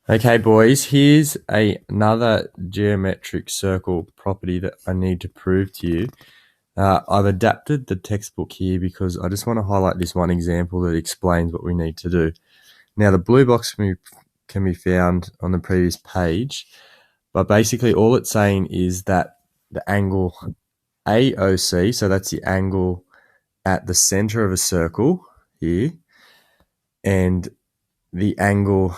Okay, boys, here's another geometric circle property that I need to prove to you. I've adapted the textbook here because I just want to highlight this one example that explains what we need to do. Now, the blue box can be found on the previous page, but basically all it's saying is that the angle AOC, so that's the angle at the center of a circle here, and the angle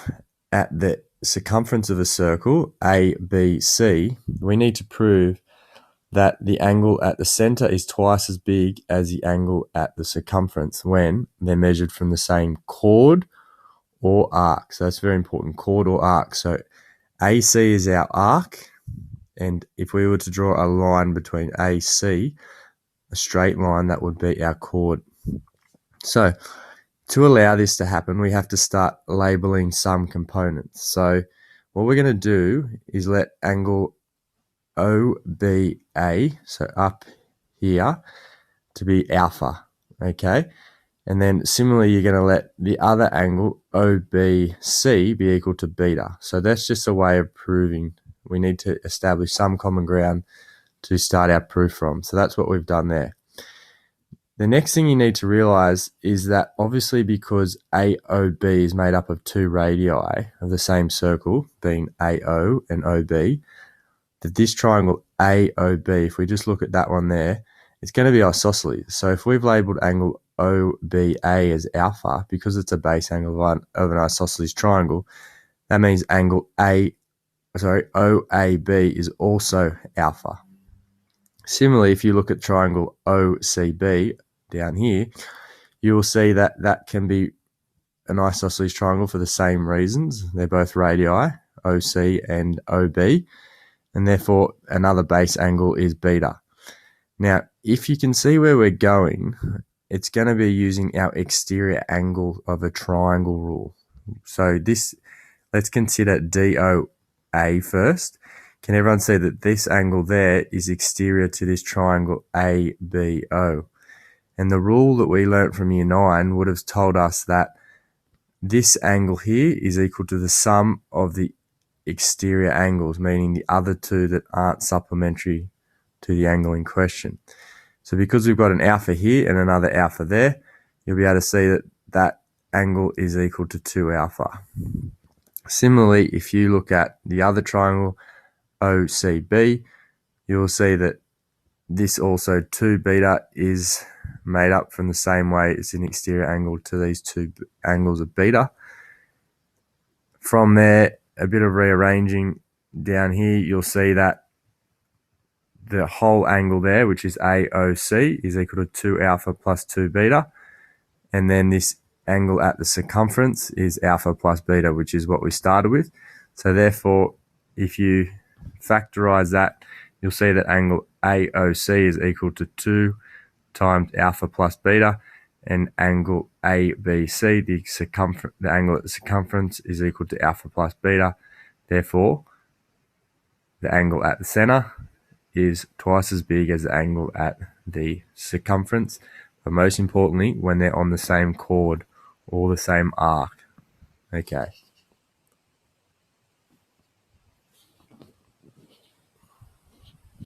at the circumference of a circle, ABC, we need to prove that the angle at the center is twice as big as the angle at the circumference when they're measured from the same chord or arc. So that's very important, chord or arc. So AC is our arc, and if we were to draw a line between AC, a straight line, that would be our chord. So to allow this to happen, we have to start labeling some components. So what we're going to do is let angle OBA, so up here, to be alpha, okay? And then similarly, you're going to let the other angle OBC be equal to beta. So that's just a way of proving we need to establish some common ground to start our proof from. So that's what we've done there. The next thing you need to realize is that obviously because AOB is made up of two radii of the same circle, being AO and OB, that this triangle AOB, if we just look at that one there, it's going to be isosceles. So if we've labeled angle OBA as alpha, because it's a base angle of an isosceles triangle, that means angle OAB is also alpha. Similarly, if you look at triangle OCB down here, you will see that that can be an isosceles triangle for the same reasons. They're both radii, OC and OB, and therefore another base angle is beta. Now, if you can see where we're going, it's going to be using our exterior angle of a triangle rule. So this, let's consider DOA first. Can everyone see that this angle there is exterior to this triangle ABO? And the rule that we learnt from year 9 would have told us that this angle here is equal to the sum of the exterior angles, meaning the other two that aren't supplementary to the angle in question. So because we've got an alpha here and another alpha there, you'll be able to see that that angle is equal to 2 alpha. Similarly, if you look at the other triangle, OCB, you'll see that this also 2 beta is made up from the same way it's an exterior angle to these two angles of beta. From there, a bit of rearranging down here, you'll see that the whole angle there, which is AOC, is equal to 2 alpha plus 2 beta. And then this angle at the circumference is alpha plus beta, which is what we started with. So therefore, if you factorize that, you'll see that angle AOC is equal to 2 times alpha plus beta, and angle ABC, the angle at the circumference, is equal to alpha plus beta. Therefore, the angle at the center is twice as big as the angle at the circumference, but most importantly, when they're on the same chord or the same arc. Okay.